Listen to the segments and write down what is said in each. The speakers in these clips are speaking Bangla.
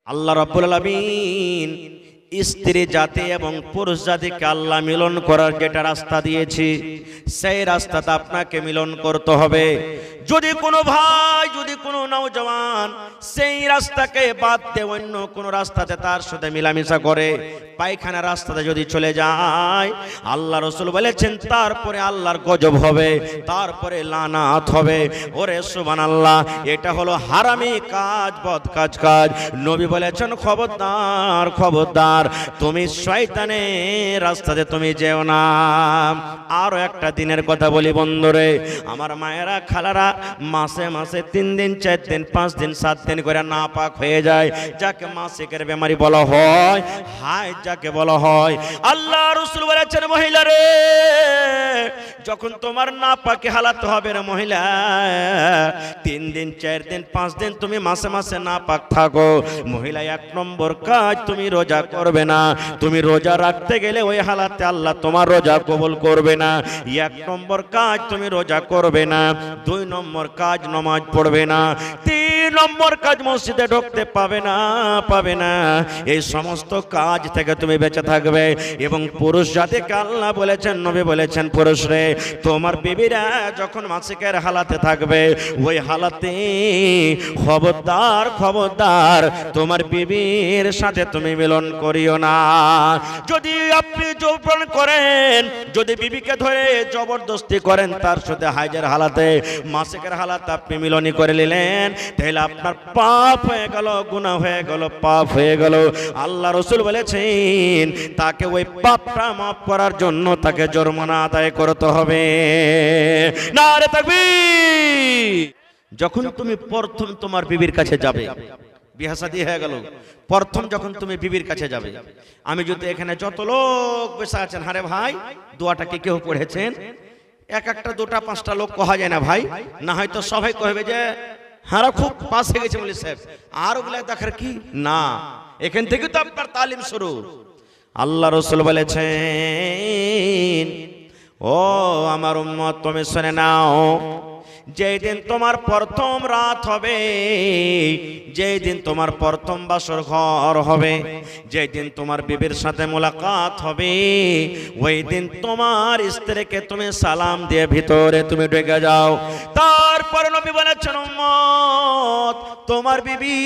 আল্লাহ রাব্বুল আলামিন স্ত্রী জাতি এবং পুরুষ জাতিকে আল্লাহ মিলন করার যেটা রাস্তা দিয়েছি, সেই রাস্তাতে আপনাকে মিলন করতে হবে। যদি কোনো ভাই, যদি কোনো নওজওয়ান সেই রাস্তাকে বাদ দিয়ে অন্য কোনো রাস্তাতে তার সাথে মিলামিশা করে, পায়খানা রাস্তাতে যদি চলে যায়, আল্লাহ রাসূল বলেছেন তারপরে আল্লাহর গজব হবে, তারপরে লানাত হবে। ওরে সুবহানাল্লাহ, এটা হলো হারামি কাজ, বদ কাজ। নবী বলেছেন খবরদার খবরদার, তুমি শয়তানের রাস্তাতে তুমি যেও না। আরো একটা দিনের কথা বলি বন্ধুরে, আমার মায়েরা খালারা, মাসে মাসে 3 দিন 4 দিন 5 দিন 7 দিন করে নাপাক হয়ে যায়, যাকে মাসিকের বেমারি বলা হয়, হায় যাকে বলা হয়। আল্লাহ রাসূল বলেছেন মহিলা রে, যখন তোমার নাপাকে হালাত হবে রে মহিলা, 3 দিন 4 দিন 5 দিন তুমি মাসে মাসে নাপাক থাকো, মহিলা 1 নম্বর কাজ তুমি রোজা করবে না। তুমি রোজা রাখতে গেলে ওই হালাতে আল্লাহ তোমার রোজা কবুল করবে না। 1 নম্বর কাজ তুমি রোজা করবে না। 2 নম্বর কাজ নামাজ পড়বে না। 3 নম্বর কাজ মসজিদে ঢুকতে পাবে না। এই সমস্ত কাজ থেকে তুমি বেঁচে থাকবে। এবং পুরুষ জাতিকে আল্লাহ বলেছেন, নবী বলেছেন, পুরুষ রে, তোমার বিবিরা যখন মাসিকের হালাতে থাকবে, ওই হালাতে খবরদার খবরদার তোমার বিবির সাথে তুমি মিলন করিও না। যদি আপনি যৌবন করেন, যদি বিবিকে ধরে জবরদস্তি করেন, তার সাথে হাইজের হালাতে, মাসিকের হালাতে আপনি মিলনই করে নিলেন, তাহলে আপনার পাপ হয়ে গেল, গুনাহ হয়ে গেল, পাপ হয়ে গেল। আল্লাহ রাসূল বলেছেন তাকে ওই পাপটা মাফ করার জন্য তাকে জরিমানা আদায় করতে হবে। নারে তাকবীর। যখন তুমি প্রথম তোমার বিবির কাছে যাবে, বিয়ে শাদী হয়ে গেল, প্রথম যখন তুমি বিবির কাছে যাবে, আমি যদি এখানে যত লোক বসে আছেন, হারে ভাই দোয়াটা কি কেউ পড়েছেন? একটা 2টা 5টা লোক কহা যায় না ভাই, না হয়তো সবাই কহবে যে হারা খুব পাশে গেছে বলি সাহেব, আর ওগুলা দেখার কি না, এখান থেকে তো আপনার তালিম শুরু। আল্লাহ রাসূল বলেছেন, ও আমার উম্মত তুমি শুনে নাও, যেই দিন তোমার প্রথম রাত হবে, যেই দিন তোমার প্রথম বাসর ঘর হবে, যেই দিন তোমার বিবির সাথে মোলাকাত হবে, ওই দিন তোমার স্ত্রীকে তুমি সালাম দিয়ে ভিতরে তুমি ঢুকে যাও। তারপর নবী বলেছেন, উম্মত তোমার বিবি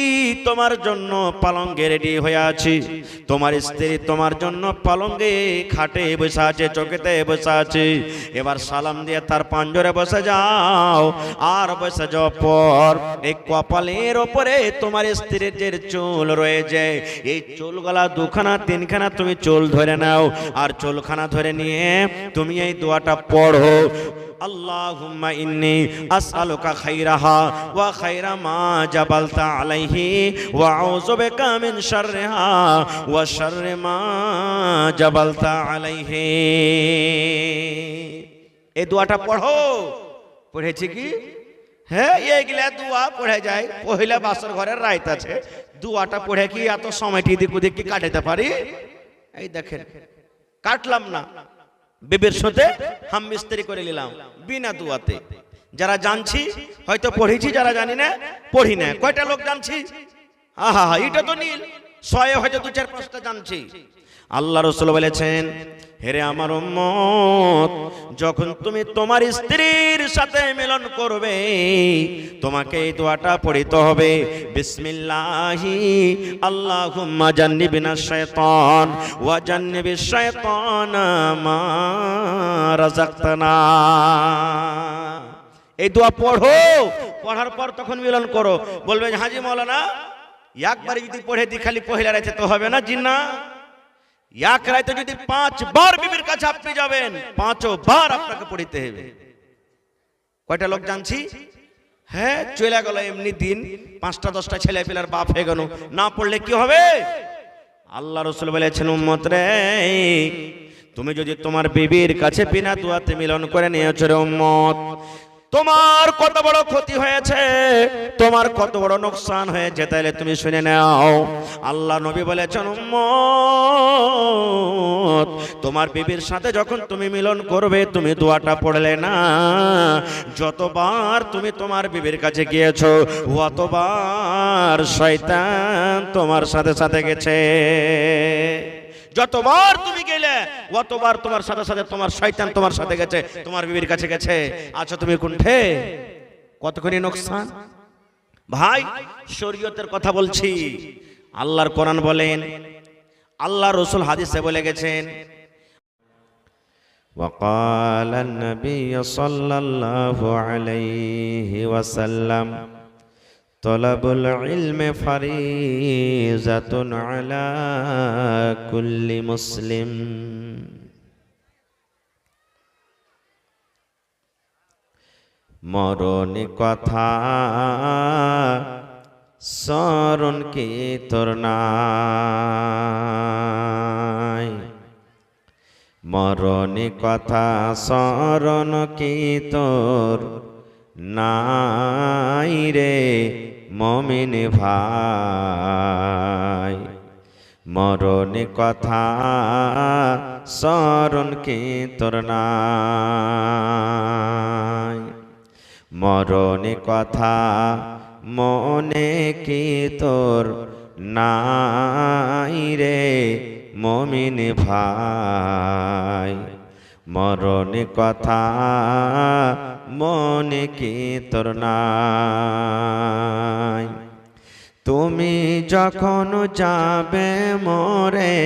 তোমার জন্য পালঙ্গে রেডি হয়ে আছে, তোমার স্ত্রী তোমার জন্য পালঙ্গে খাটে বসে আছে, চৌকিতে বসে আছে, এবার সালাম দিয়ে তার পাঞ্জরে বসে যাও। আর বসে যাওয়ার পর এই কপালের উপরে তোমার স্ত্রীর যে চুল রয়েছে, এই চুলগুলা 2খানা 3খানা তুমি চুল ধরে নাও, আর চুলখানা ধরে নিয়ে তুমি এই দোয়াটা পড়ো, আল্লাহুম্মা ইন্নী আসআলুকা খাইরাহা ওয়া খাইরা মা জাবালতা আলাইহি ওয়া আউযু বিকা মিন শাররিহা ওয়া শাররি মা জাবালতা আলাইহি। এই দোয়াটা পড়ো। পড়েছি কি? হ্যাঁ, এইগুলা দোয়া পড়ে যায়। পহিলা বাসর ঘরের রাইত আছে, দোয়াটা পড়ে কি এত সময়টি দিক ওদিক কি কাটাতে পারি? এই দেখেন, কাটলাম না, বিবির সাথে হাম মিস্ত্রি করে নিলাম বিনা দোয়াতে। যারা জানছি হয়তো পড়েছি, যারা জানি না পড়ি না। কয়টা লোক জানছি? আহা, এটা তো নীল 100 হয়তো 2-4-5টা জানছি। আল্লাহ রাসূল বলেছেন, হেরে আমার উম্মত, যখন তুমি তোমার স্ত্রীর সাথে মিলন করবে, তোমাকে এই দোয়াটা পড়তে হবে, বিসমিল্লাহি আল্লাহুম্মা জান্নিবিনাশ শাইতান ওয়া জান্নিবিশ শাইতানা মা রাযাকতানা। এই দোয়া পড়ো, পড়ার পর তখন মিলন করো। বলবে হাজী মাওলানা একবার যদি পড়ে দি খালি পহিলা রাতে তো হবে না, জিন্না এক রাতে যদি 5 বার বিবির কাছে আপনি যাবেন, 5 বার আপনাকে পড়িতে হবে। কয়টা লোক জানছি? হ্যাঁ, চলে গেল এমনি দিন, 5টা 10টা ছেলে পেলার বাপ হয়ে গেল, না পড়লে কি হবে? আল্লাহ রাসূল বলেছেন, উম্মত রে, তুমি যদি তোমার বিবির কাছে বিনা দোয়াতে মিলন করে নিয়েছো রে উম্মত, তোমার কত বড় ক্ষতি হয়েছে, তোমার কত বড় নোকসান হয়েছে, তাইলে তুমি শুনে নাও। আল্লাহ নবী বলেছেন, উম্মত, তোমার বিবির সাথে যখন তুমি মিলন করবে, তুমি দোয়াটা পড়লে না, যতবার তুমি তোমার বিবির কাছে গিয়েছো অতবার শয়তান তোমার সাথে সাথে গেছে। যতবার তুমি গেলে অতবার তোমার সাথে সাথে তোমার শয়তান তোমার সাথে গেছে, তোমার বিবির কাছে গেছে। আচ্ছা তুমি কোনঠে কতখানি নোকসান। ভাই শরীয়তের কথা বলছি, আল্লাহর কোরআন বলেন, আল্লাহ রাসূল হাদিসে বলে গেছেন, وقال النبي صلى الله عليه وسلم طلب العلم فريضة على كل مسلم। মরণ কথা স্মরণ কি তোর নাই, মরণ কথা স্মরণ কি তোর নাই রে মুমিন ভাই, মরণ কথা স্মরণ কি তোর নাই, মরণ কথা মনে কি তোর নাই রে মুমিন ভাই, মরণ কথা মনে কি তোর নাই। তুমি যখন যাবে মরে,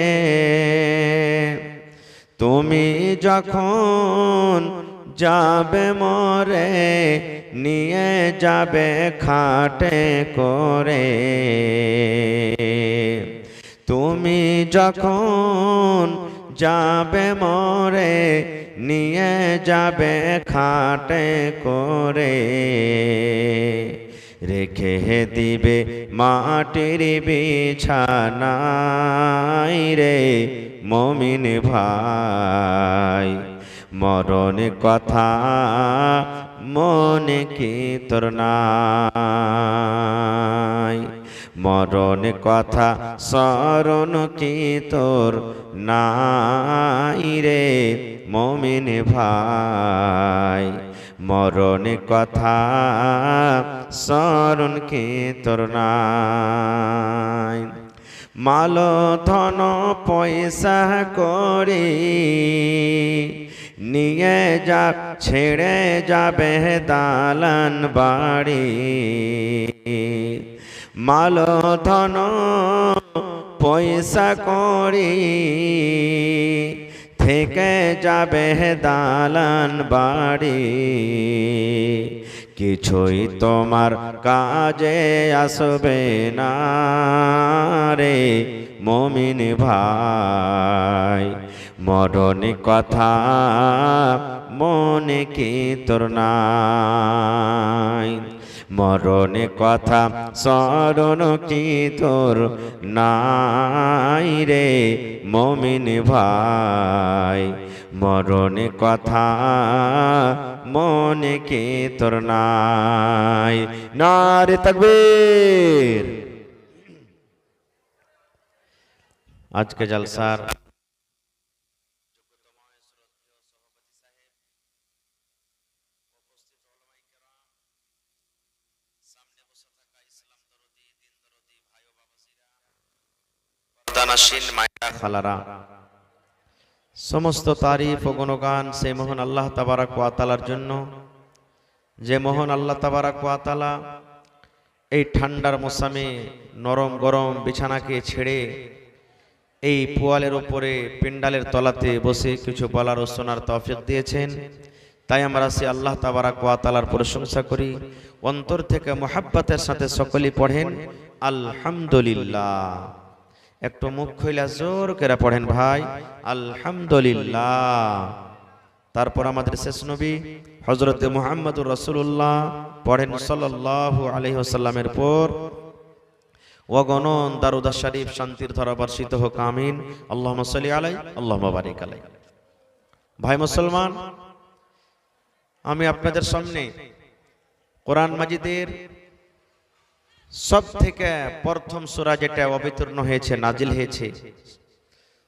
তুমি যখন যাবে মরে, নিয়ে যাবে খাটে করে, তুমি যখন যাবে মরে, নিয়ে যাবে খাটে করে, রেখে দিবে মাটির বিছানায় রে মুমিন ভাই, মরণ কথা মনে কি তোর নাই, মরণ কথা স্মরণ কি তোর নাই রে মুমিন ভাই, মরণ কথা স্মরণ কি তোর নাই। মাল ধন পয়সা করি নিয়ে যা ছেড়ে যাবে দালান বাড়ি, মাল ধন পয়সা করি থেকে যাবে দালান বাড়ি, কিছুই তোমার কাজে আসবে না রে মুমিন ভাই, মরণ কথা মনে কি তোর নাই, মরণ কথা স্মরণ কি তোর নাই রে মুমিন ভাই, মরণ কথা মনে কি তোর নাই। নারে তাকবীর। আজকে জলসার খালারা, সমস্ত তারিফ ও গুণগান সেই মহান আল্লাহ তাবারাক ওয়া তাআলার জন্য, যে মহান আল্লাহ তাবারাক ওয়া তাআলা এই ঠান্ডার মৌসুমে নরম গরম বিছানাকে ছেড়ে এই পোয়ালের উপরে পিন্ডালের তলাতে বসে কিছু বলার ও শোনার তৌফিক দিয়েছেন। তাই আমরা সে আল্লাহ তাবারাক ওয়া তাআলার প্রশংসা করি, অন্তর থেকে মুহাব্বতের সাথে সকলেই পড়েন আলহামদুলিল্লাহ। একটু মুখ খুলে জোর করে পড়েন ভাই আলহামদুলিল্লাহ। তারপর আমাদের শেষ নবী হযরত মুহাম্মদুর রাসূলুল্লাহ পড়েন সাল্লাল্লাহু আলাইহি ওয়াসাল্লামের পর ওয়াগনন দারুদ শরীফ শান্তির ধারা বর্ষিত হোক, আমিন। আল্লাহুম্মা সাল্লি আলাইহি আল্লাহুম্মা বারিক আলাইহি। ভাই মুসলমান, আমি আপনাদের সামনে কোরআন মাজিদের সব থেকে প্রথম সূরা যেটা অবতীর্ণ হয়েছে, নাজিল হয়েছে,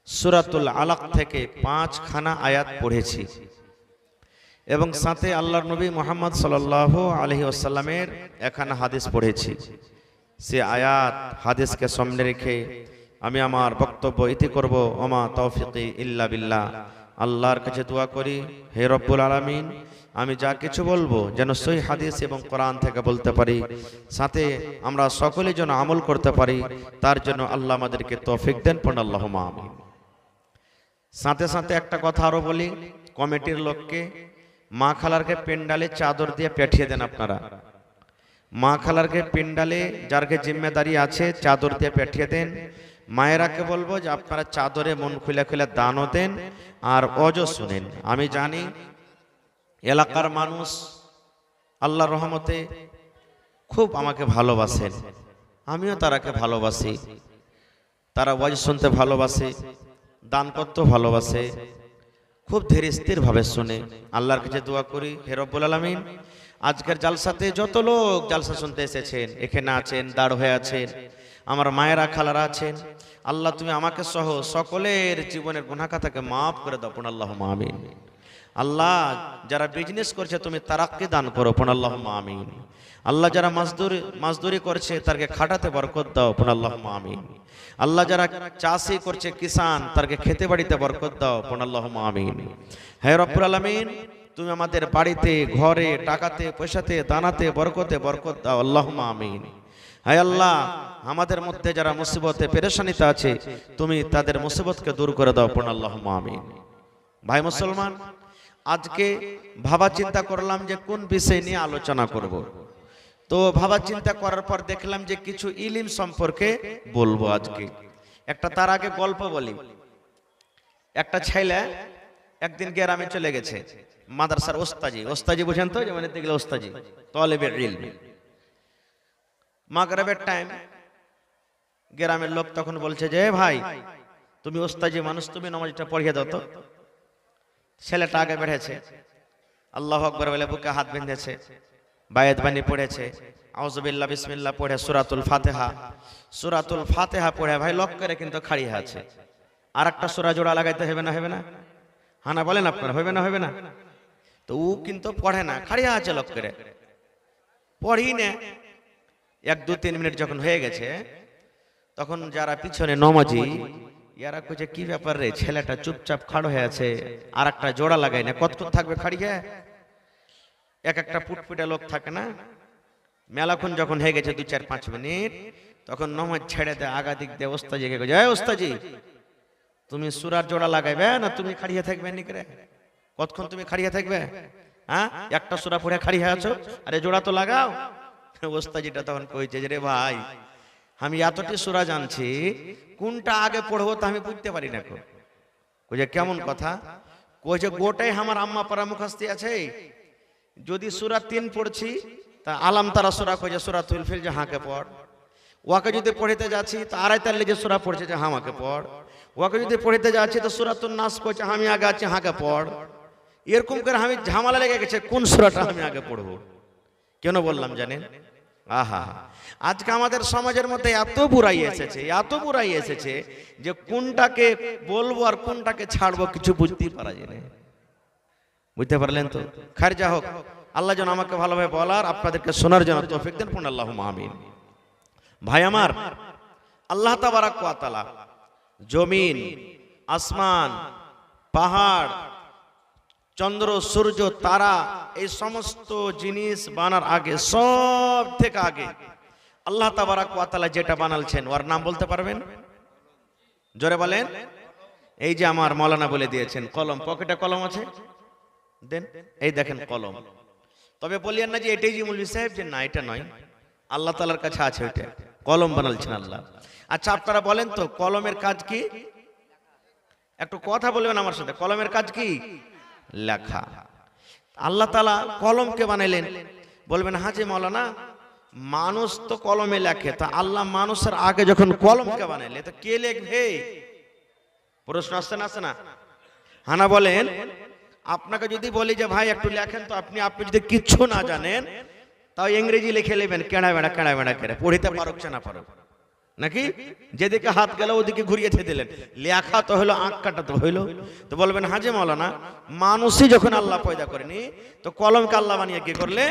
সূরাতুল আলাক থেকে 5খানা আয়াত পড়েছি এবং সাথে আল্লাহর নবী মুহাম্মদ সাল্লাল্লাহু আলাইহি ওয়াসাল্লামের একখানা হাদিস পড়েছি। সে আয়াত হাদিসকে সামনে রেখে আমি আমার বক্তব্য ইতি করব। ওমা তৌফিকি ইল্লা বিল্লাহ। আল্লাহর কাছে দোয়া করি, হে রব্বুল আলামিন, আমি যা কিছু বলবো যেন সহিহ হাদিস এবং কোরআন থেকে বলতে পারি, সাথে আমরা সকলে যেন আমল করতে পারি, তার জন্য আল্লাহ আমাদেরকে তৌফিক দেন। পড়ুন আল্লাহুম্মা আমিন। সাথে সাথে একটা কথা আরো বলি, কমিটির লোককে মা খালারকে পেন্ডালে চাদর দিয়ে পেঠিয়ে দেন। আপনারা মা খালারকে পেন্ডালে যারকে জিম্মেদারি আছে চাদর দিয়ে পেঠিয়ে দেন। মায়েরাকে বলবো যে আপনারা চাদরে মন খুলে খুলে দানও দেন আর অজও শুনেন। আমি জানি এলাকার মানুষ আল্লাহর রহমতে খুব আমাকে ভালোবাসেন, আমিও তারাকে ভালোবাসি। তারা ওয়াজ শুনতে ভালোবাসে, দান করতে ভালোবাসে, খুব ধীরে স্থির ভাবে শুনে। আল্লাহর কাছে দোয়া করি, হে রব্বুল আলামিন, আজকের জালসাতে যত লোক জালসা শুনতে এসেছেন, এখানে আছেন, দাঁড় হয়ে আছেন, আমার মায়েরা খালারা আছেন, আল্লাহ তুমি আমাকে সহ সকলের জীবনের গুনাহ খাতাকে মাফ করে দাও। পড়ুন আল্লাহুম্মা আমিন। আল্লাহ যারা বিজনেস করছে তুমি তারাক্কি দান করো। পড়ুন আল্লাহুম্মা আমিন। আল্লাহ যারা মাসদুরি করছে তারকে খাটাতে বরকত দাও। পড়ুন আল্লাহুম্মা আমিন। আল্লাহ যারা চাষি করছে কিষান তারকে খেতে বাড়িতে বরকত দাও। পড়ুন আল্লাহুম্মা আমিন। হে রব্বুল আলামিন, তুমি আমাদের বাড়িতে, ঘরে, টাকাতে, পয়সাতে, দানাতে বরকত দাও। আল্লাহুম্মা আমিন। হে আল্লাহ, আমাদের মধ্যে যারা মুসিবতে পেরেশানিতে আছে তুমি তাদের মুসিবতকে দূর করে দাও। পড়ুন আল্লাহুম্মা আমিন। ভাই মুসলমান, আজকে ভাবা চিন্তা করলাম যে কোন বিষয় নিয়ে আলোচনা করব। তো ভাবা চিন্তা করার পর দেখলাম যে কিছু ইলম সম্পর্কে বলবো আজকে। একটা তার আগে গল্প বলি। একটা ছেলে একদিন গ্রামে চলে গেছে, মাদ্রাসার ওস্তাজি বুঝেন তো, যেমন দেখলে ওস্তাজি তালেবে ইলম। মাগরিবের টাইম, গ্রামের লোক তখন বলছে যে ভাই তুমি ওস্তাজি মানুষ, তুমি নামাজটা পড়িয়ে দাও তো। ছেলেটা আগে বেড়েছে, আল্লাহু আকবার বলে বুকে হাত বেঁধেছে, বায়াত বাণী পড়েছে, আউযুবিল্লাহ বিসমিল্লাহ পড়ে সূরাতুল ফাতিহা পড়ে ভাই লক করে কিন্তু খাড়িয়ে আছে। আর একটা সূরা জোড়া লাগাইতে হবে না? হানা বলেন আপনারা, হবে না? তো ও কিন্তু পড়ে না, খাড়িয়ে আছে লক করে, পড়ি না। 1-2-3 মিনিট যখন হয়ে গেছে, তখন যারা পিছনে নমাজি ইয়ারা কইছে কি ব্যাপার রে, ছেলেটা চুপচাপ খাড়ো হয়ে আছে, আর একটা জোড়া লাগাই না, কতক্ষণ থাকবে খাড়িয়ে? একটা পুটপুটে লোক থাকে না, মেলাক্ষণ যখন হয়ে গেছে 2-4-5 মিনিট, তখন নমাজ ছেড়ে দেয়, আগা দিক দিয়ে ওস্তাজিকে কইছে, এই ওস্তাজি তুমি সূরার জোড়া লাগাইবে না তুমি খাড়িয়ে থাকবে নি করে? কতক্ষণ তুমি খাড়িয়ে থাকবে? হ্যাঁ, একটা সূরা পড়ে খাড়িয়ে আছো, আরে জোড়া তো লাগাও। ওস্তাজিটা তখন কইছে যে রে ভাই, আমি এতটি সূরা জানছি, কোনটা আগে পড়বো তা আমি বুঝতে পারি না। কইছে কেমন কথা? কইছে গোটাই আমার আম্মা পারা মুখস্থি আছে। যদি সূরা 3 পড়ছি তা আলাম তারা সূরা কইছে সূরাতুল ফিল যে হাঁকে পড়। ওয়াকে যদি পড়িতে যাচ্ছি তা আড়াইতাল্লি যে সূরা পড়ছে যে হামাকে পড়। ওয়াকে যদি পড়িতে যাচ্ছি তো সূরাতুন নাস কইছে আমি আগে আছি হাঁকে পড়। এরকম করে আমি ঝামেলা লেগে গেছে কোন সূরাটা আমি আগে পড়বো। কেন বললাম জানেন? আহা, আজকে আমাদের সমাজের মধ্যে এত বুরাই এসেছে যে কোনটাকে বলবো আর কোনটাকে ছাড়বো কিছু বুঝতেই পারা যায় না। বুঝতে পারলেন তো? খার যা হোক, আল্লাহ যেন আমাকে ভালোভাবে বলার, আপনাদেরকে শোনার জন্য তৌফিক দেন। পড়ুন আল্লাহুম্মা আমিন। ভাই আমার, আল্লাহ তাবারাক ওয়া তাআলা জমিন, আসমান, পাহাড়, চন্দ্র, সূর্য, তারা, এই সমস্ত জিনিস বানার আগে, সব থেকে আগে আল্লাহ তাবারাক ওয়া তাআলা যেটা বানালছেন ওর নাম বলতে পারবেন? জোরে বলেন। এই যে আমার মাওলানা বলে দিয়েছেন কলম, পকেটে কলম আছে, দেন, এই দেখেন কলম। তবে বলিয়েন না যে এটাই যে মৌলভী সাহেব, যে না এটা নয়, আল্লাহ তাআলার কাছে আছে ওইটা, কলম বানালছেন আল্লাহ। আচ্ছা আপনারা বলেন তো কলমের কাজ কি? একটু কথা বলবেন আমার সাথে, কলমের কাজ কি? লেখা। আল্লাহ তাআলা কলমকে বানাইলেন। বলবেন হাজি মাওলানা মানুষ তো কলমে লেখে, তা আল্লাহ মানুষের আগে যখন কলমকে বানাইলে তো কে লিখবে? প্রশ্ন আসছে না? হানা বলেন। আপনাকে যদি বলি যে ভাই একটু লেখেন তো, আপনি যদি কিচ্ছু না জানেন তাও ইংরেজি লিখে নেবেন কেড়া বেড়া করে, পড়িতে পারুক না পারুক নাকি, যেদিকে হাত গেল ওদিকে ঘুরিয়ে দিলেন। লেখা তো হলো, আঁক কাটা তো হইলো। তো বলবেন হাজে মাওলানা, মানুষই যখন আল্লাহ পয়দা করেনি তো কলমকে আল্লাহ বানিয়ে কি করলে?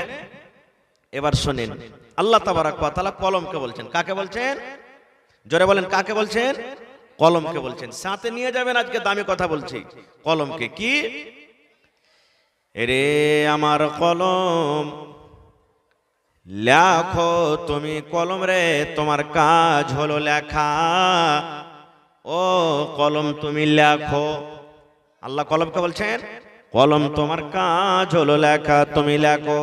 এবার শোনেন, আল্লাহ তাবারাক ওয়া তাআলা কলমকে বলছেন, কাকে বলছেন? জোরে বলেন, কাকে বলছেন? কলমকে বলছেন। সাথে নিয়ে যাবেন, আজকে দামি কথা বলছি, কলমকে। কি রে আমার কলম, লেখো তুমি কলম রে, তোমার কাজ হলো লেখা। ও কলম তুমি লেখো। আল্লাহ কলমকে বলছেন, কলম তোমার কাজ হলো লেখা, তুমি লেখো।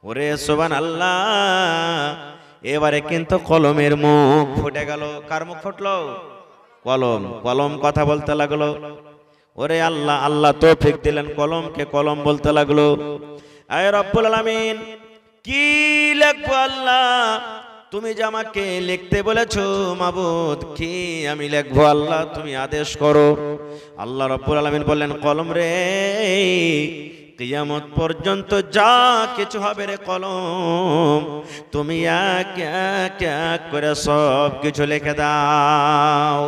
ওরে সুবহানাল্লাহ, এবারে কিন্তু কলমের মুখ ফুটে গেল। কার মুখ ফুটলো? কলম। কলম কথা বলতে লাগলো। ওরে আল্লাহ, আল্লাহ তৌফিক দিলেন কলমকে, কলম বলতে লাগলো, আয় রব্বুল আলামিন, কি লিখবো আল্লাহ? তুমি যে আমাকে লিখতে বলেছো মাবুদ, কি আমি লিখবো আল্লাহ? তুমি আদেশ করো। আল্লাহ রব্বুল আলামিন বললেন, কলম রে, কিয়ামত পর্যন্ত যা কিছু হবে রে কলম, তুমি এক এক করে সব কিছু লিখে দাও।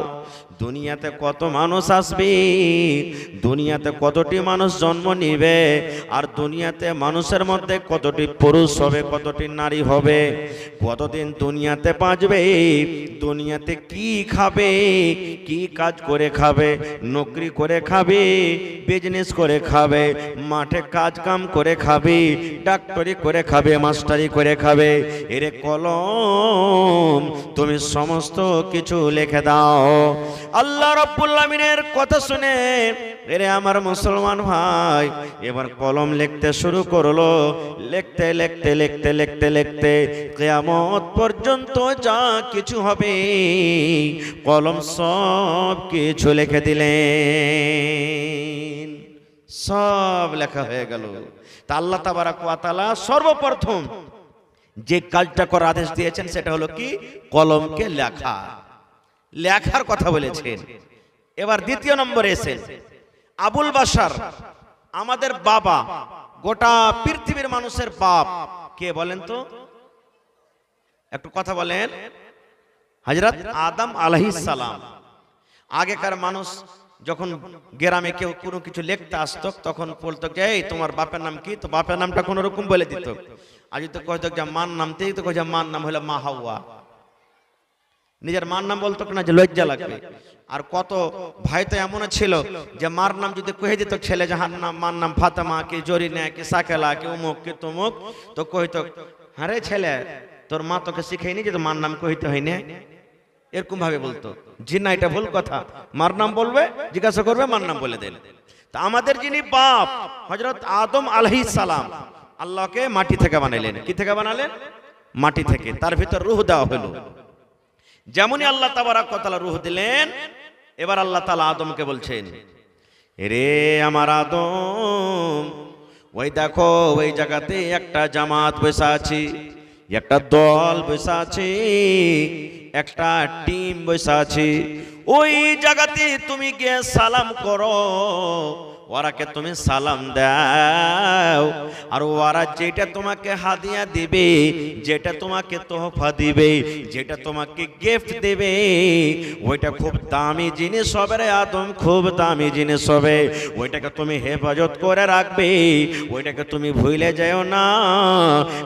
দুনিয়াতে কত মানুষ আসবে, দুনিয়াতে কতটি মানুষ জন্ম নিবে, আর দুনিয়াতে মানুষের মধ্যে কতটি পুরুষ হবে, কতটি নারী হবে, কতদিন দুনিয়াতে বাঁচবে, দুনিয়াতে কি খাবে, কি কাজ করে খাবে, নকরি করে খাবে, বিজনেস করে খাবে, মাঠে কাজ কাম করে খাবে, ডাক্তারি করে খাবে, মাস্টারি করে খাবে। এরে কলম, তুমি সমস্ত কিছু লিখে দাও। আল্লাহ রাব্বুল আলামিনের কথা শুনে এরে আমার মুসলমান ভাই এবার কলম লিখতে শুরু করলো। লিখতে লিখতে লিখতে লিখতে লিখতে কিয়ামত পর্যন্ত যা কিছু হবে কলম সব কিছু লিখে দিলেন। সব লেখা হয়ে গেল। তা আল্লাহ তাবারাক ওয়া তাআলা সর্বপ্রথম যে কাজটা করার আদেশ দিয়েছেন সেটা হলো কি? কলমকে লেখা। লেখার কথা বলেছেন। এবার দ্বিতীয় নম্বরে এসেছেন আবুল বাশার, আমাদের বাবা, গোটা পৃথিবীর মানুষের বাপ কে বলেন তো? একটু কথা বলেন। হযরত আদম আলাইহিস সালাম। আগেকার মানুষ যখন গ্রামে কেউ কোনো কিছু লিখতে আসতো তখন বলতো যে এই তোমার বাপের নাম কি? তো বাপের নামটা কোন রকম বলে দিত। আজ তো কইতো যে মার নামতেই তো কই যে মার নাম হলো মা হাওয়া। নিজের মার নাম বলতো না যে লজ্জা লাগবে। আর কত ভাই তো এমন ছিল যে মার নাম যদি কহে দিত ছেলে, যাহার নাম মার নাম ফাতেমা কি জরিনা কি সাকেলা কি উমুক কি তুমুক, তো কইতো আরে ছেলে তোর মা তোকে শিখাইনি যে তোর মার নাম কইতে হয় না, এরকম ভাবে বলতো। জি না, এটা ভুল কথা। মার নাম বলবে, জিজ্ঞাসা করবে, মার নাম বলে দেন। তা আমাদের যিনি বাপ হযরত আদম আলাইহিস সালাম আল্লাহকে মাটি থেকে বানাইলেন। কি থেকে বানালেন? মাটি থেকে। তার ভিতর রূহ দেওয়া হলো। যেমনই আল্লাহ তাবারাক ওয়া তাআলা রূহ দিলেন, এবার আল্লাহ তাআলা আদমকে বলছেন, রে আমার আদম, ওই দেখো ওই জায়গাতে একটা জামাত বসে আছে, একটা দল বসে আছে, একটা টিম বসে আছে। ওই জায়গাতে তুমি গিয়ে সালাম করো, ওরাকে তুমি সালাম দাও। আর ওরা যেটা তোমাকে হাদিয়া দিবে, যেটা তোমাকে তোহফা দিবে, যেটা তোমাকে গিফট দেবে, ওইটা খুব দামি জিনিস হবে রে আদম, খুব দামি জিনিস হবে। ওইটাকে তুমি হেফাজত করে রাখবে, ওইটাকে তুমি ভুলে যাও না।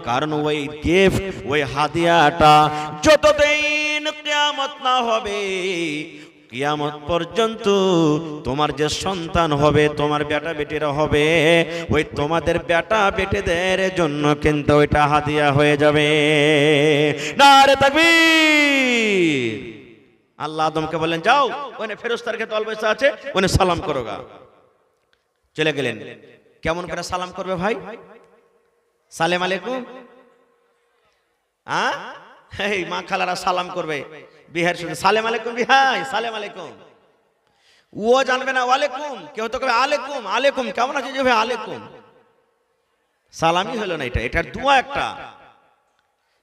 কারণ ওই গিফট, ওই হাদিয়াটা যতদিন কিয়ামত না হবে, কিয়ামত পর্যন্ত তোমার যে সন্তান হবে, তোমার বেটা বেটিরা হবে, ওই তোমাদের বেটা বেটিদের জন্য কিন্তু ওইটা হাদিয়া হয়ে যাবে। নারে তাকবীর। আল্লাহ আদমকে বললেন যাও, ওখানে ফেরেশতার কে দল বসে আছে, ওখানে সালাম করো গা। চলে গেলেন। কেমন করে সালাম করবে ভাই? সালাম আলাইকুম। এই মা খালারা সালাম করবে, বিহার শুনে সালাম আলাইকুম বিহাই, সালাম আলাইকুম। ও জানবে না ওয়ালাইকুম, কেউ তো কবে আলাইকুম, আলাইকুম কেমন আছে যে ভাই আলাইকুম। সালামই হলো না, এটার দোয়া একটা।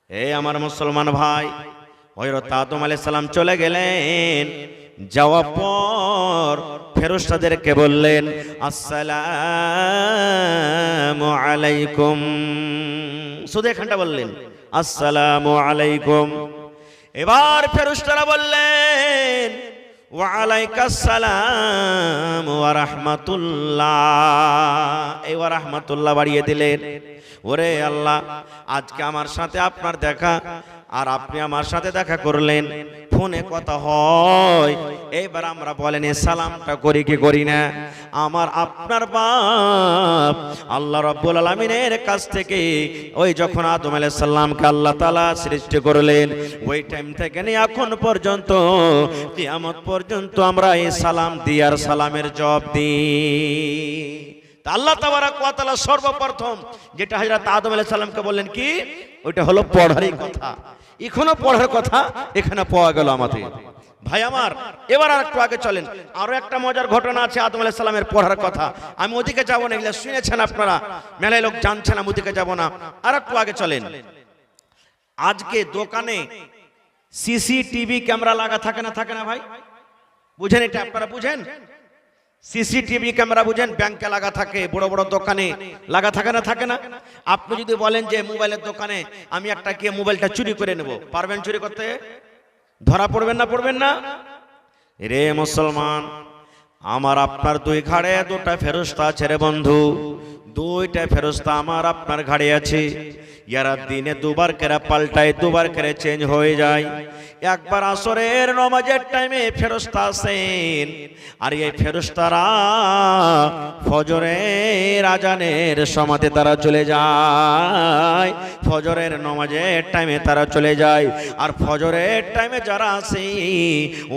এই আমার মুসলমান ভাই, হযরত আদম আলাইহিস সালাম চলে গেলেন। যাওয়ার পর ফেরেশতাদেরকে বললেন আসসালামু আলাইকুম, শুধু এখানটা বললেন আসসালামু আলাইকুম। এবার ফেরেশতারা বললেন ওয়া আলাইকাস সালাম ওয়া রাহমাতুল্লাহ, এই ওয়া রাহমাতুল্লাহ বাড়িয়ে দিলেন। ওরে আল্লাহ, আজকে আমার সাথে আপনার দেখা, আর আপনি আমার সাথে দেখা করলেন, ফোনে কথা হয়, এবার আমরা বলেন এই সালামটা করি কি করি না? আমার আপনার বাপ আল্লাহ রাব্বুল আলামিনের কাছ থেকে ওই যখন আদম আলাইহিস সালামকে আল্লাহ তাআলা সৃষ্টি করলেন, ওই টাইম থেকে নিয়ে এখন পর্যন্ত কিয়ামত পর্যন্ত আমরা এই সালাম দিই আর সালামের জবাব দিই। আল্লাহ তাবারাক ওয়া তাআলা সর্বপ্রথম যেটা হযরত আদম আলাইহিস সালামকে বললেন কি, ওইটা হলো পড়ারই কথা। এখনো পড়ার কথা এখানে পাওয়া গেল আমাদের। ভাই আমার, এবার আর একটু আগে চলেন, আরো একটা মজার ঘটনা আছে আদম আলাইহিস সালামের পড়ার কথা। আমি ওদিকে যাব না, এগুলো শুনেছেন আপনারা, মেলায় লোক জানছেন, আমি ওদিকে যাব না, আর একটু আগে চলেন। আজকে দোকানে সিসিটিভি ক্যামেরা লাগা থাকে না, থাকে না ভাই? বুঝেন এটা? আপনারা বুঝেন? সিসিটিভি ক্যামেরা বুঝেন? ব্যাংকে লাগা থাকে, বড় বড় দোকানে লাগা থাকে না, থাকে না? আপনি যদি বলেন যে মোবাইলের দোকানে আমি একটা গিয়ে মোবাইলটা চুরি করে নেব, পারবেন চুরি করতে? ধরা পড়বেন না, পড়বেন না? রে মুসলমান, আমার আপনার দুই ঘাড়ে দুটা ফেরেশতা আছে রে বন্ধু, দুইটা ফেরেশতা আমার আপনার ঘাড়ে আছে। ইয়ারা দিনে দুবার করে পাল্টায়, দুবার করে চেঞ্জ হয়ে যায়। একবার আসরের নামাজের টাইমে ফেরেশতা আসেন, আর এই ফেরেশতারা ফজরের আজানের সময়তে তারা চলে যায়, ফজরের নামাজের টাইমে তারা চলে যায়। আর ফজরের টাইমে যারা আসে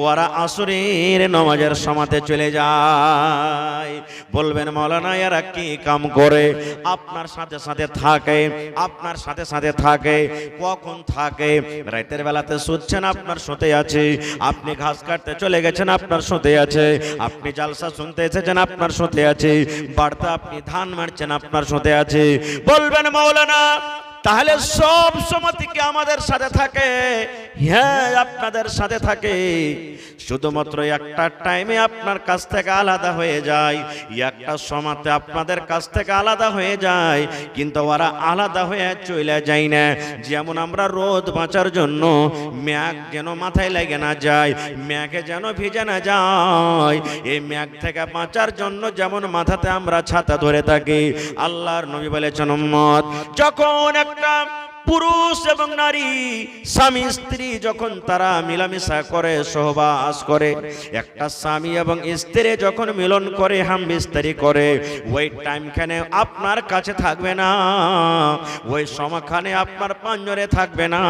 ওরা আসরের নামাজের সময়তে চলে যায়। বলবেন মাওলানা এরা কি কাম করে? আপনার সাথে সাথে থাকে, আপনার সাথে সাথে থাকে। কখন থাকে? রাতের বেলাতে শুচ্ছেন, আপনার সাথে আছে। আপনি ঘাস কাটতে চলে গেছেন, আপনার সাথে আছে। আপনি জালসা শুনতে এসেছেন, আপনার সাথে আছে। বাড়তে আপনি ধান মারছেন, আপনার সাথে আছে। বলবেন মাওলানা তাহলে সব সময় থেকে আমাদের সাথে থাকে? হ্যাঁ, আপনাদের সাথে থাকে, শুধুমাত্র একটা টাইমে আপনার কাছ থেকে আলাদা হয়ে যায়, একটা সময়তে আপনাদের কাছ থেকে আলাদা হয়ে যায়, কিন্তু ওরা আলাদা হয়ে চলে যায় না। যেমন আমরা রোদ বাঁচার জন্য ম্যাগ যেন মাথায় লেগে না যায়, ম্যাগে যেন ভিজে না যায়, এই ম্যাগ থেকে বাঁচার জন্য যেমন মাথাতে আমরা ছাতা ধরে থাকি, আল্লাহর নবী বলেছেন উম্মত যখন একটা পুরুষ এবং নারী স্বামী স্ত্রী যখন তারা মিলামিশা করে, সহবাস করে, একটা স্বামী এবং স্ত্রী যখন মিলন করে, হাম বিস্তারি করে, ওই টাইমখানে আপনার কাছে থাকবে না, ওই সময়খানে আপনার পাঞ্জরে থাকবে না।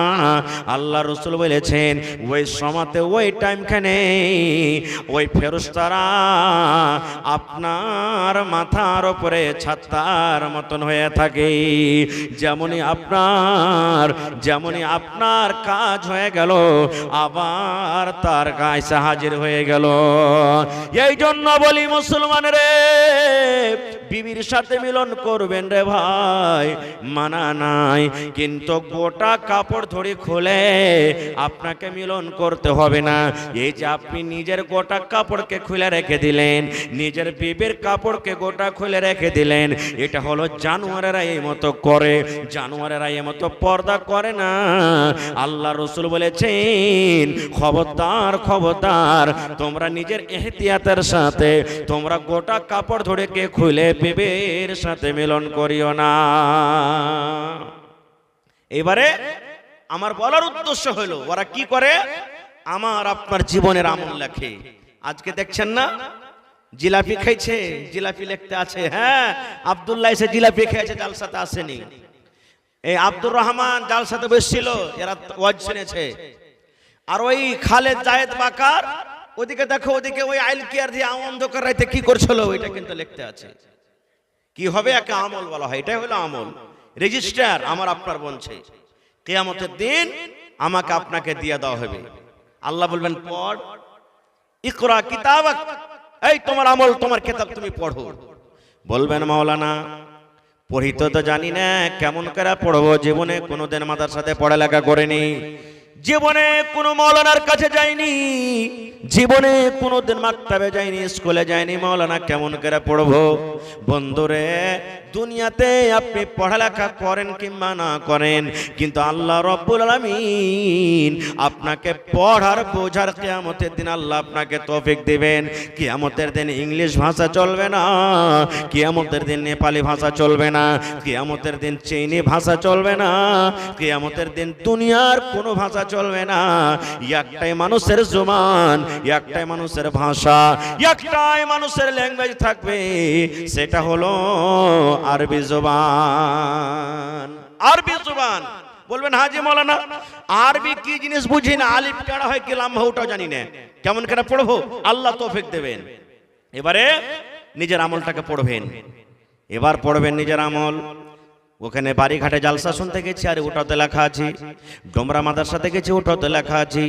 আল্লাহ রাসূল বলেছেন ওই সময়তে, ওই টাইমখানে ওই ফেরেশতারা আপনার মাথার উপরে ছাতার মতন হয়ে থাকে। যেমনই আপনার কাজ হয়ে গেল, আবার তার কাছে হাজির হয়ে গেল। এই জন্য বলি মুসলমান রে, বিবির সাথে মিলন করবেন রে ভাই, মানা নাই, কিন্তু গোটা কাপড় ধরে খুলে আপনাকে মিলন করতে হবে না। এই যে আপনি নিজের গোটা কাপড়কে খুলে রেখে দিলেন, নিজের বিবির কাপড়কে গোটা খুলে রেখে দিলেন, এটা হলো জানোয়ারেরা এই মতো করে, জানোয়ারেরা এই মতো পর্দা করে না। আল্লাহ রাসূল বলেছেন খবরদার, খবরদার, তোমরা নিজের এহতিয়াতের সাথে তোমরা গোটা কাপড় ধরে কে খুলে বিবির সাথে মিলন করিও না। এবারে আমার বলার উদ্দেশ্য হলো ওরা কি করে, আমার আপনার জীবনের আমল লেখে। আজকে দেখছেন না জিলাপি খাইছে, জিলাপি লিখতে আছে। হ্যাঁ, আব্দুল্লাহ এসে জিলাপি খেয়েছে, জালসাতে আসেনি। এই আব্দুর রহমান জালসাতে বসছিল, এরা ওয়াজ শুনেছে। আর ওই খালেদ জায়েদ বাকার ওদিকে দেখো, ওদিকে ওই আইল কেয়ার দিয়ে অন্ধকার রাইতে কি করছিল, ওইটা কিন্তু লিখতে আছে। কি হবে, একে আমল বলা হয়, এটাই হলো আমল, রেজিস্টার আমার আপনার বলছে। কিয়ামতের দিন আমাকে আপনাকে দিয়ে দেওয়া হবে। আল্লাহ বলবেন পড়, ইকরা কিতাবাক, এই তোমার আমল, তোমার কিতাব তুমি পড়ো। বলবেন মাওলানা পড়িতে তো জানি না, কেমন করে পড়বো? জীবনে কোনোদিন মাদ্রাসাতে পড়ালেখা করেনি, জীবনে কোনো মাওলানার কাছে যায়নি, জীবনে কোনোদিন মাক্তাবে যায়নি, স্কুলে যায়নি, মাওলানা কেমন করে পড়বো? বন্ধুরে, দুনিয়াতে আপনি পড়ালেখা করেন কিংবা না করেন, কিন্তু আল্লাহ রব্বুল আলামিন আপনাকে পড়ার বোঝার কিয়ামতের দিন আল্লাহ আপনাকে তৌফিক দিবেন। কিয়ামতের দিন ইংলিশ ভাষা চলবে না, কিয়ামতের দিন নেপালি ভাষা চলবে না, কিয়ামতের দিন চীনি ভাষা চলবে না, কিয়ামতের দিন দুনিয়ার কোনো ভাষা চলবে না। একটাই মানুষের জবান, একটাই মানুষের ভাষা, একটাই মানুষের ল্যাঙ্গুয়েজ থাকবে, সেটা হলো আরবি জবান। আরবি জবান। বলবেন হাজি মাওলানা আরবি কি জিনিস বুঝি না, আলিফ কেডা হয় কি লাম্বা ওটাও জানি না, কেমন করে পড়বো? আল্লাহ তৌফিক দেবেন। এবারে নিজের আমলটাকে পড়বেন, এবার পড়বেন নিজের আমল। ওখানে বাড়িঘাটে জালসা শুনতে গেছি, আরে ওটাতে লেখা আছে। ডোমরা মাদ্রাসাতে গেছি, ওটাতে লেখা আছে।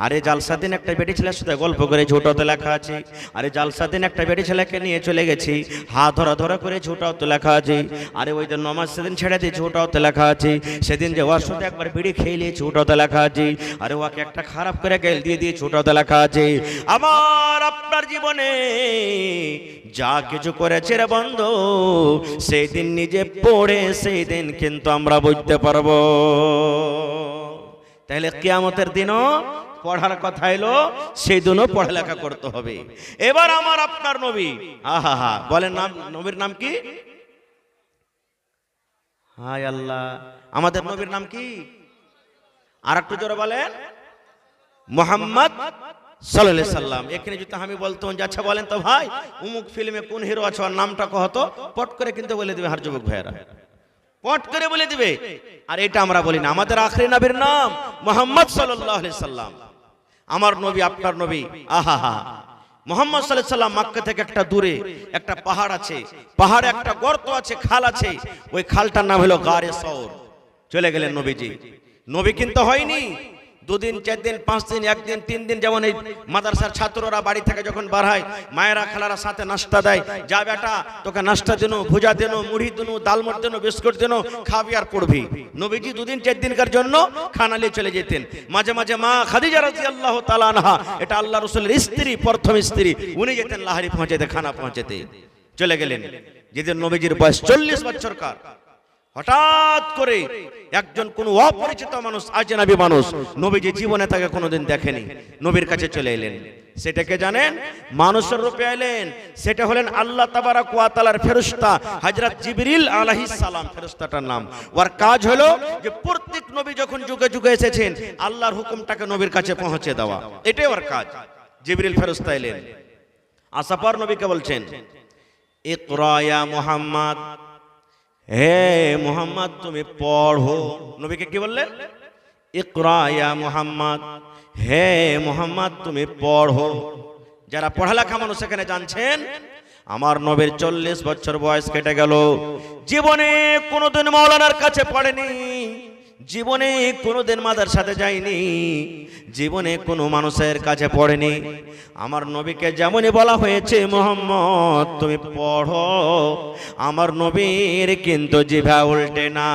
আরে জালসা দিন একটা বেটি ছেলের সাথে গল্প করেছি, ওটাতে লেখা আছে। আরে জালসা দিন একটা বেটি ছেলেকে নিয়ে চলে গেছি, হাত ধরা ধরা করেছি, ওটাতে লেখা আছে। আরে ওই দিন নমাজ সেদিন ছেড়ে দিয়েছি, ওটাতে লেখা আছে। সেদিন যে ওর সাথে একবার বিড়ি খেয়ে নিয়েছি, ওটাতে লেখা আছে। আরে ওকে একটা খারাপ করে গেল দিয়ে দিয়েছি, ওটাতে লেখা আছে। আমার আপনার জীবনে যা কিছু করেছে রে বন্ধু, সেই দিন নিজে পড়ে সেই দিন কিন্তু আমরা বুঝতে পারবো। তাহলে কিয়ামতের দিনও পড়ার কথা এলো, সেই দিনও পড়ালেখা করতে হবে। এবার আমার আপনার নবী, আহা হা, বলেন নাম, নবীর নাম কি? হায় আল্লাহ, আমাদের নবীর নাম কি? আর একটু জোরে বলেন, মুহাম্মদ সাল্লাল্লাহু আলাইহি সাল্লাম। এখানে যদি আমি বলতাম যে আচ্ছা বলেন তো ভাই অমুক ফিল্মে কোন হিরো আছে, ওর নামটা কহতো, পট করে কিন্তু বলে দিবে হার যুবক ভাইয়েরা, পট করে বলে দিবে। আর এটা আমরা বলি না, আমাদের আখরি নবীর নাম মুহাম্মদ সাল্লাল্লাহু আলাইহি সাল্লাম। আমার নবী আপনার নবী, আহা হা। মুহাম্মদ সাল্লাল্লাহু আলাইহি সাল্লাম মক্কা থেকে একটা দূরে একটা পাহাড় আছে, পাহাড়ে একটা গর্ত আছে, খাল আছে, ওই খালটার নাম হলো গারে সওর। চলে গেলেন নবীজি। নবী কিন্তু হয়নি 2 দিন 4 দিন 5 দিন 1 দিন 3 দিন, যেমন এই মাদ্রাসার ছাত্ররা বাড়ি থেকে যখন বার হয়, মায়েরা খালারা সাথে নাস্তা দেয়, যা বেটা তোকে নাস্তা দেনো, ভুজা দেনো, মুড়ি দেনো, ডালমট দেনো, বিস্কুট দেনো, খাবি আর পড়বি। নবীজি 2 দিন 4 দিনকার জন্য খানা নিয়ে চলে যেতেন। মাঝে মাঝে মা খাদিজা রাদিয়াল্লাহু তাআলা আনহা, এটা আল্লাহ রাসূলের স্ত্রী, প্রথম স্ত্রী, উনি যেতেন লাহারি পৌঁছাতে, খানা পৌঁছাতে। চলে গেলেন যেদিন নবীজির বয়স 40 বছরকার। হঠাৎ করে একজন কোন অপরিচিত মানুষ, আজনবী মানুষ, নবীজি জীবনে তাকে কোনোদিন দেখেনি, নবীর কাছে চলে এলেন। সেটাকে জানেন? মানুষের রূপে এলেন। সেটা হলেন আল্লাহ তাবারাক ওয়া তাআলার ফেরেশতা হযরত জিবরিল আলাইহিস সালাম। ফেরেশতাটার নাম, ওর কাজ হলো যে প্রত্যেক নবী যখন যুগে যুগে এসেছেন আল্লাহর হুকুমটাকে নবীর কাছে পৌঁছে দেওয়া, এটাই ওর কাজ। জিবরিল ফেরেশতা এলেন, আসার পর নবীকে বলছেন, ইকরা ইয়া মুহাম্মদ, হে মুহাম্মদ তুমি পড়ো। নবীকে কি বললেন? ইকরা ইয়া মুহাম্মদ, হে মুহাম্মদ তুমি পড়ো। যারা পড়ালেখা মানুষ এখানে জানছেন, আমার নবীর 40 বছর বয়স কেটে গেল, জীবনে কোনোদিন মাওলানার কাছে পড়েনি, জীবনে কোনোদিন মাদ্রাসাতে যায়নি, জীবনে কোনো মানুষের কাছে পড়েনি। আমার নবীকে যেমনই বলা হয়েছে মুহাম্মদ তুমি পড়ো, আমার নবীর কিন্তু জিভা উল্টে না,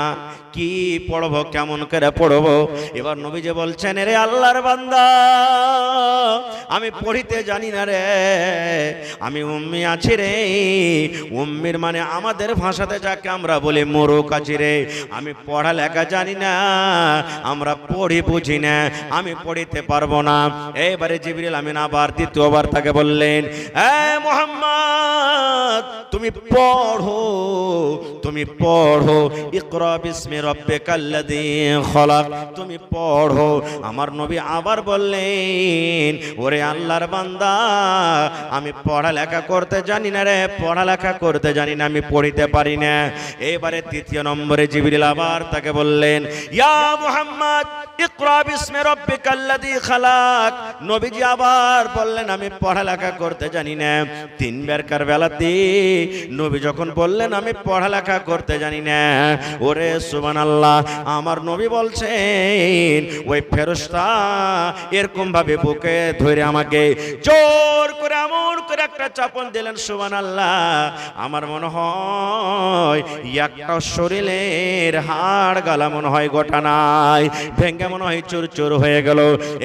কি পড়বো, কেমন করে পড়বো। এবার নবী যে বলছেন, রে আল্লাহর বান্দা, আমি পড়িতে জানি না রে, আমি উম্মি আছি রে। উম্মির মানে আমাদের ভাষাতে যাকে আমরা বলি মোরক আছি রে। আমি পড়ালেখা জানি না, আমরা পড়ি বুঝি না, আমি পড়িতে পারবো না। এবারে জিবরিল আমিন আবার দ্বিতীয়বার তাকে বললেন, এ মুহাম্মদ তুমি পড়ো, তুমি পড়ো, ইকরা বিসমি রাব্বিকাল্লাযী খলাক, তুমি পড়ো। আমার নবী আবার বললেন, ওরে আল্লাহর বান্দা, আমি পড়ালেখা করতে জানি না রে, পড়ালেখা করতে জানি না, আমি পড়িতে পারি না। এবারে তৃতীয় নম্বরে জিবরিল আবার তাকে বললেন, ইয়া মুহাম্মদ ইকরা বিসমি রাব্বিকাল্লাযী খলাক। নবীজি আবার বললেন, আমি পড়ালেখা করতে জানি না। 3 বারকার বেলাতে নবী যখন বললেন আমি পড়ালেখা করতে জানি না, ওরে সুবহানাল্লাহ, আমার নবী বলছেন ওই ফেরেশতা এরকম ভাবে বুকে ধরে আমাকে জোর করে এমন করে একটা চাপন দিলেন, সুবহানাল্লাহ। আমার মনে হয় একটা শরীরের হাড় গালা মনে হয় গোটা নাই, ভেঙ্গে মনে হয় চুর চুর হয়ে গেল।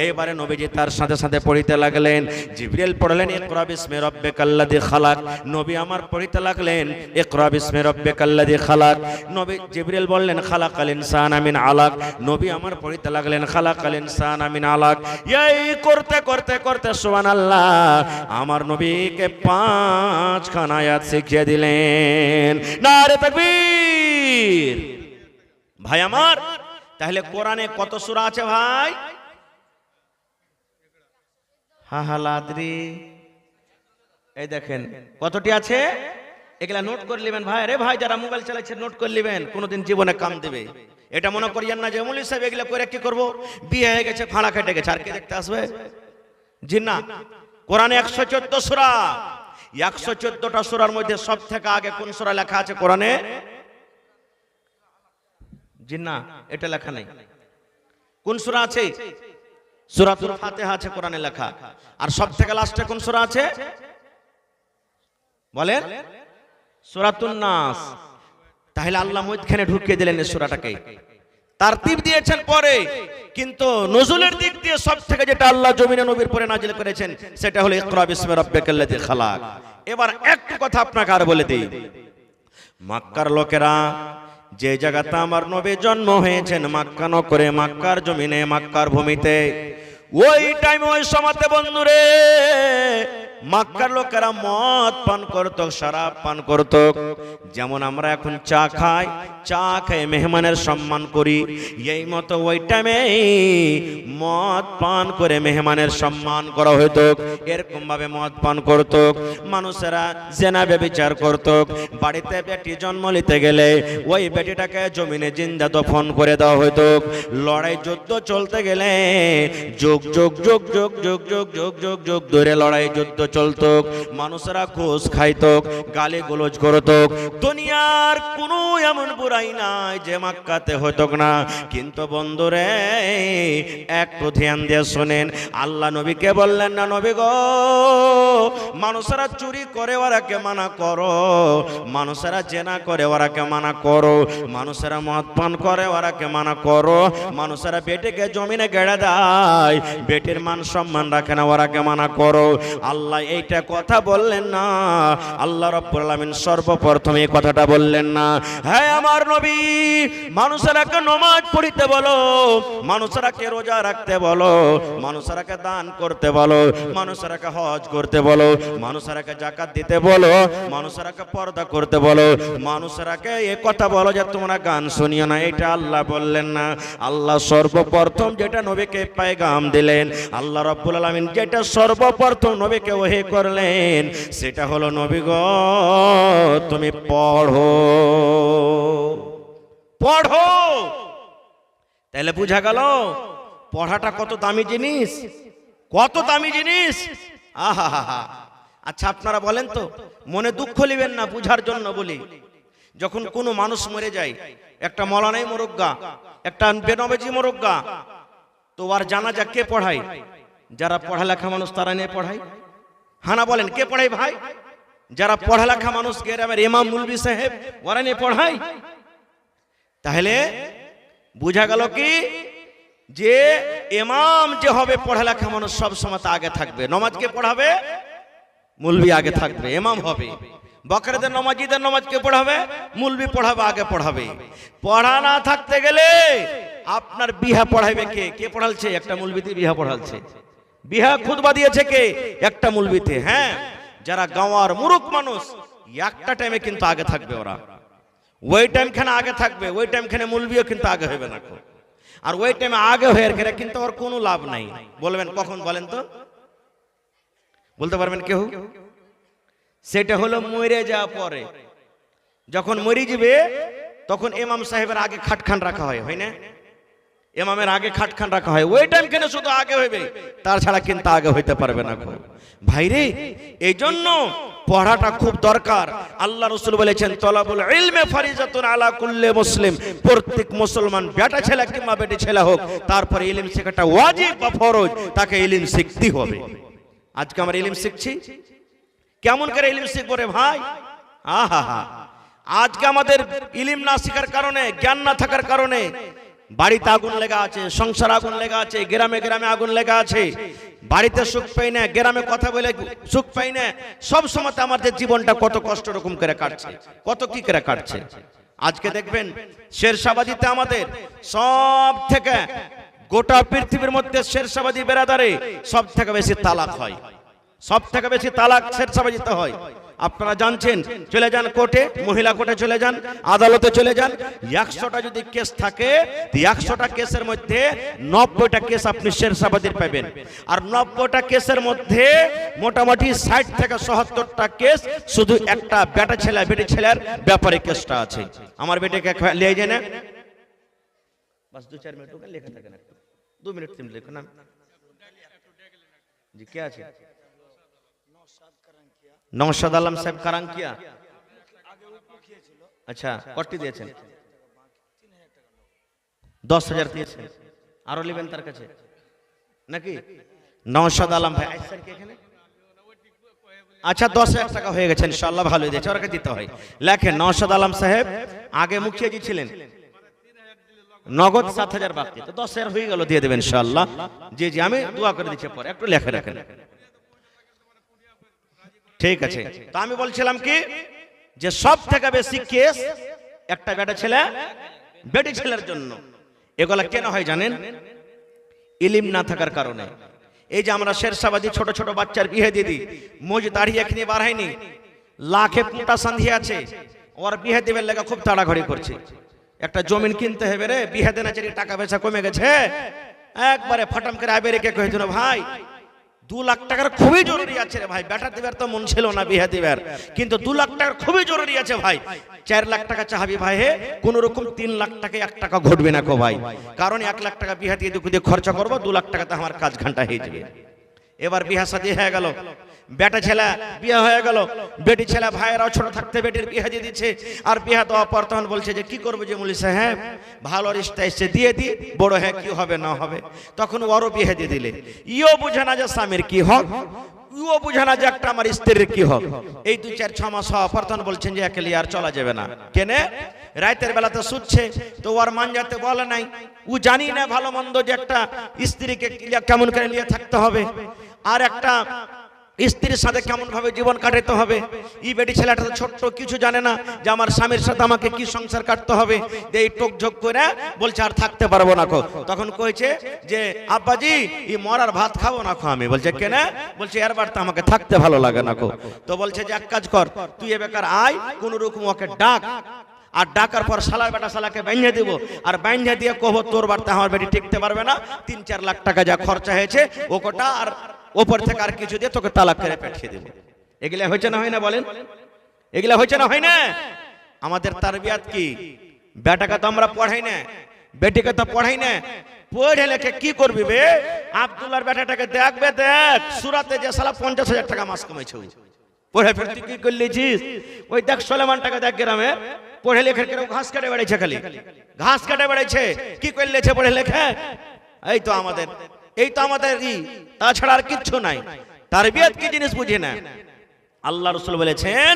এইবারে নবীজি তার সাথে সাথে পড়িতে লাগলেন। জিবরিল পড়লেন ইকরা বিসমি রাব্বিকাল্লাযী খালাক। নবী আমার পড়িতে লাগলেন ইকরা বিসমি রাব্বিকাল্লাযী খালাক। নবী জিবরিল বললেন খালাকাল ইনসানা মিন আলাক। নবী আমার পড়িতে লাগলেন খালাকাল ইনসানা মিন আলাক। এই করতে করতে করতে সুবহানাল্লাহ আমার নবীকে 5 খানা আয়াত শিখিয়ে দিলেন। নারে তাকবীর। ভাই আমার, তাহলে কোরআনে কত সূরা আছে ভাই? হাহালাদ্রি, এই দেখেন কতটি আছে, এগুলা নোট করে নেবেন ভাই। আরে ভাই যারা মোবাইল চালাচ্ছে নোট করে নেবেন, কোনোদিন জীবনে কাম দেবে। এটা মনে করিয়েন না যে মৌলভী সাহেব এগুলা করে কি করব, বিয়ে হয়ে গেছে, ফাঁড়া কেটে গেছে, আর কে দেখতে আসবে? জি না। কোরআনে 114 সূরা, 114টা সূরার মধ্যে সব থেকে আগে কোন সূরা লেখা আছে কোরআনে? জি না, এটা লেখা নেই। কোন সূরা আছে? সূরাতুল ফাতিহা আছে কোরআনে লেখা। আর সব থেকে লাস্টে কোন সূরা আছে বলেন? সূরাতুন নাস। তাহলে আল্লাহ মধ্যখানে ঢুকিয়ে দিলেন এই সূরাটাকে, তারতিব দিয়েছেন পরে, কিন্তু নজুলের দিক দিয়ে সব থেকে যেটা আল্লাহ জমিনে নবীর পরে নাজিল করেছেন সেটা হলো ইকরা বিসমি রাব্বিকাল্লাযী খালাক। এবার একটু কথা আপনাকে আর বলে দিই, মক্কার লোকেরা যে জায়গাতে আমার নবী জন্ম হয়েছেন, মক্কা নগরে, মক্কার জমিনে, মক্কার ভূমিতে, ওই টাইমে ওই সময়তে বন্ধুরে মক্কার লোকেরা মদ পান করত, শরাব পান করত। যেমন আমরা এখন চা খাই, চা খেয়ে মেহমানের সম্মান করি, এই মতো ওই টাইমে মদ পান করে মেহমানের সম্মান করা হতো। এরকম ভাবে মদ পান করত, মানুষেরা জেনা ব্যভিচার করত। বাড়িতে বেটি জন্ম নিতে গেলে ওই বেটিটাকে জমিনে জিন্দা দফন করে দেওয়া হতো। লড়াই যুদ্ধ চলতে গেলে যুগ যুগ যুগ যুগ যুগ যুগ যুগ যুগ যুগ ধরে লড়াই যুদ্ধ চলতো। মানুষেরা ঘুষ খাইতো, গালি গোলজ করতো। দুনিয়ার কোনো এমন বুড়াই নাই যে মক্কাতে হতো না। কিন্তু বন্ধুরে একটু ধ্যান দিয়ে শুনেন, আল্লাহ নবীকে বললেন না, নবী গো মানুষেরা চুরি করে ওরাকে মানা করো, মানুষেরা জেনা করে ওরাকে মানা করো, মানুষেরা মদ পান করে ওরাকে মানা করো, মানুষেরা বেটিকে জমিনে গেড়ে দেয়, বেটির মান সম্মান রাখে না ওরাকে মানা করো। আল্লাহ এইটা কথা বললেন না, আল্লাহ রাব্বুল আলামিন সর্বপ্রথম এই কথাটা বললেন না। হ্যাঁ আমার নবী মানুষেরাকে নামাজ পড়িতে বলো, মানুষেরাকে রোজা রাখতে বলো, মানুষেরাকে দান করতে বলো, মানুষেরাকে হজ করতে বলো, মানুষেরাকে যাকাত দিতে বলো, মানুষেরাকে পর্দা করতে বলো, মানুষেরাকে এই কথা বলো যে তোমরা গান শুনিও না। এটা আল্লাহ বললেন না। আল্লাহ সর্বপ্রথম যেটা নবীকে পেগাম দিলেন, আল্লাহ রাব্বুল আলামিন যেটা সর্বপ্রথম নবীকে ওহী করলেন সেটা হলো, নবী গো তুমি পড়ো পড়ো। তাহলে বুঝা গেল পড়াটা কত দামি জিনিস, কত দামি জিনিস। আহা হা হা। আচ্ছা আপনারা বলেন তো, মনে দুঃখ নেবেন না, বুঝার জন্য বলি। যখন কোনো মানুষ মরে যায়, একটা মৌলানাই মুরুগ্গা, একটা বেনবেজি মুরুগ্গা, তো আর জানাজা কে পড়ায়? যারা পড়ালেখা মানুষ তারা নিয়ে পড়ায়। হানা বলেন কে পড়ায় ভাই? যারা পড়ালেখা মানুষ, গ্রামের ইমাম মুলবি সাহেব, ওরা নিয়ে পড়ায়। তাহলে বুঝা গেল কি যে ইমাম যে হবে পড়ালেখা মানুষ সব সময় আগে থাকবে। নামাজ কে পড়াবে? মুলবি আগে থাকবে, ইমাম হবে। বকরদের নামাজীদের নামাজ কে পড়াবে? মুলবি পড়াবে, আগে পড়াবে। পড়া না থাকতে গেলে আপনার বিহা পড়াইবে কে? কে পড়ালছে? একটা মুলবিতে বিহা পড়ালছে। বিহা খুতবা দিয়েছে কে? একটা মুলবিতে। হ্যাঁ, যারা গাওয়ার মুরুখ মানুষ একটা টাইমে কিন্তু আগে থাকবে, ওরা ওই টাইম খানে আগে থাকবে, ওই টাইম খানে মুলবিও কিন্তু আগে হবে না। আর ওই টাইমে আগে হয়ে গেলে কিন্তু ওর কোনো লাভ নাই। বলবেন কখন? বলেন তো, বলতে পারবেন কেউ? সেটা হলো মরে যাওয়ার পরে। যখন মরে যাবে তখন ইমাম সাহেবের আগে খাটখান রাখা হয়, হয় না? ইমামের আগে খাটখান রাখা হয়, ওই টাইম কেন শুধু আগে হইবে, তার ছাড়া কিন্তু আগে হইতে পারবে না ভাইরে। এই জন্য পড়াটা খুব দরকার। আল্লাহ রাসূল বলেছেন তলাবুল ইলমে ফারিজাতুন আলা কুল্লি মুসলিম, প্রত্যেক মুসলমান বেটা ছেলে কিংবা বেটি ছেলে হোক, তারপরে ইলম শেখাটা ওয়াজিব বা ফরজ, তাকে ইলম শিখতে হবে। আজকে আমরা ইলম শিখছি, কেমন করে ইলম শিখবো রে ভাই? আহা হা, আজকে আমাদের ইলম না শেখার কারণে, জ্ঞান না থাকার কারণে বাড়িতে আগুন লেগে আছে, সংসার আগুন লেগে আছে, গ্রামে গ্রামে আগুন লেগে আছে। বাড়িতে সুখ পাই না, গ্রামে কথা বলে সুখ পাই না। সব সময় আমাদের জীবনটা কত কষ্ট রকম করে কাটছে, কত কি করে কাটছে। আজকে দেখবেন শেরশাবাদীতে আমাদের সব থেকে, গোটা পৃথিবীর মধ্যে শেরশাবাদী বেরাদারে সব থেকে বেশি তালাক হয়, সব থেকে বেশি তালাক শেরশাবাদীতে হয়। আপনারা জানছেন, চলে যান কোর্টে, মহিলা কোর্টে চলে যান, আদালতে চলে যান, 100টা যদি কেস থাকে, 100টা কেসের মধ্যে 90টা কেস আপনি শেরশাবাদীর পাবেন। আর 90টা কেসের মধ্যে মোটামুটি 60 থেকে 70টা কেস শুধু একটা বেটা ছেলে বেটি ছেলের ব্যাপারে কেসটা আছে। আমার বেটাকে লিয়ে যায় না, বাস 2-4 মিনিট ওকে লেখা থাকে না, 2 মিনিট 3 লিখো না জি। কে আছে? নওশাদ আলম সাহেব কারাঙ্কিয়া। আচ্ছা, কটি দিয়েছেন? 10,000 দিয়েছেন। আরো নেবেন তার কাছে নাকি? নওশাদ আলম ভাই আইসেন কি এখানে? আচ্ছা, 10,000 টাকা হয়ে গেছে ইনশাআল্লাহ, ভালোই দিয়েছে, ওরকে দিতে হয়। লেখেন, নওশাদ আলম সাহেব আগে মুখিয়াজি ছিলেন, নগদ 7,000 বাকি, তো 10,000 হয়ে গেল, দিয়ে দেবেন ইনশাআল্লাহ। জি জি, আমি দোয়া করে দিচ্ছি, পরে একটু লেখে রাখেন। ঠিক আছে, তো আমি বলছিলাম কি, যে সব থেকে বেশি কেস একটা বেটা ছেলে বেটি ছেলের জন্য। এগুলা কেন হয় জানেন? ইলম না থাকার কারণে। এই যে আমরা শেরশাবাদী ছোট ছোট বাচ্চার বিয়ে দিয়ে দিই, মুজ দাঁড়িয়ে এখানে বার হয়নি, লাখে পুঁটা সন্ধি আছে, ওর বিয়ে দেবের লেগে খুব তাড়াঘড়ি করছে। একটা জমিন কিনতে হবে রে, বিয়ে দেনা চারি টাকা পয়সা কমে গেছে, একবারে ফটাম করে আবে রেখে কয়ে দিল, ভাই 2 লাখ টাকার খুবই জরুরি আছে রে ভাই। বেটা দিবার তো মন ছিল না বিয়ে দিবার, কিন্তু 2 লাখ টাকার খুবই জরুরি আছে ভাই। 4 লাখ টাকা চাহাবি ভাই, হে কোন রকম 3 লাখ টাকা 1 টাকা ঘটবে না কো ভাই, কারণ 1 লাখ টাকা বিয়ে দিয়ে দুঃখ দিয়ে খরচা করবো, 2 লাখ টাকাতে আমার কাজ ঘন্টা হয়ে যাবে। এবার বিয়ে শাদী হয়ে গেল, বেটা ছেলে বিয়ে হয়ে গেল, বেটি ছেলে ভাইয়েরাও ছোট থাকতে বেটির বিয়ে দিয়ে দিচ্ছে। আর বিয়ে দেওয়ার পর তখন বলছে যে কি করবো, যে মৌলী সাহেব ভালো রিশতা এসে দিয়ে দি, বড় হ্যাঁ কি হবে না হবে। তখন ওরও বিয়ে দিয়ে দিলে, ইও বুঝে না যে স্বামীর কি হক, ইও বুঝে না যে একটা আমার স্ত্রীর কি হক। এই 2-4-6 মাস হওয়ার পর তখন বলছেন যে একে লিয়ে আর চলা যাবে না। কেনে? রাতের বেলাতে শুচ্ছে, তো ওর মান যাতে বলে নাই, ও জানি না ভালো মন্দ যে একটা স্ত্রীকে কেমন করে নিয়ে থাকতে হবে, আর একটা স্ত্রীর সাথে কেমন ভাবে জীবন কাটাতে হবে। এই বেটি ছেলেটা তো ছোট্ট, কিছু জানে না যে আমার স্বামীর সাথে আমাকে কি সংসার কাটতে হবে। এই টোক ঝোক করে বলছে আর থাকতে পারবো না কো। তখন কইছে যে আব্বাজি এই মরার ভাত খাবো না কো। আমি বলছে কেন? বলছে এর বার তো আমাকে থাকতে ভালো লাগে না কো। তো বলছে যে এক কাজ কর, তুই এ বেকার আয়, কোন রকম ওকে ডাক, আর ডাকার পর শালার বেটা শালাকে বাইন্ধে দিব, আর বাইন্ধে দিয়ে কহবো তোর বাড়িতে আমার বেটি টিকতে পারবে না, 3-4 লাখ টাকা যা খরচা হয়েছে ও কোটা, আর ওপর থেকে আর কিছু দিয়ে তোকে তালাক করে পাঠিয়ে দেব। এগুলা হয়েছে না হয় না বলেন? এগুলা হয়েছে না হয় না? আমাদের তারবিয়াত কি? বেটাকে তো আমরা পড়াই না, বেটিকে তো পড়াই না। পড়ে লেখে কি করবি বে? আব্দুল্লাহর বেটাটাকে দেখবে, দেখ সুরাতে যে শালা 50,000 টাকা মাস কমাইছে, পড়ে ফের তুই কি করলিছিস? ওই দেখ সোলেমান টাকা দেখ গ্রামে পড়ে লেখে কেউ ঘাস কাটে বেড়াইছে, খালি ঘাস কাটে বেড়াইছে, কি করলেছে পড়ে লেখে? এই তো আমাদের, এই তো আমাদের, তাছাড়া আর কিচ্ছু নাই। তারবিয়াত কি জিনিস বুঝে না। আল্লাহ রাসূল বলেছেন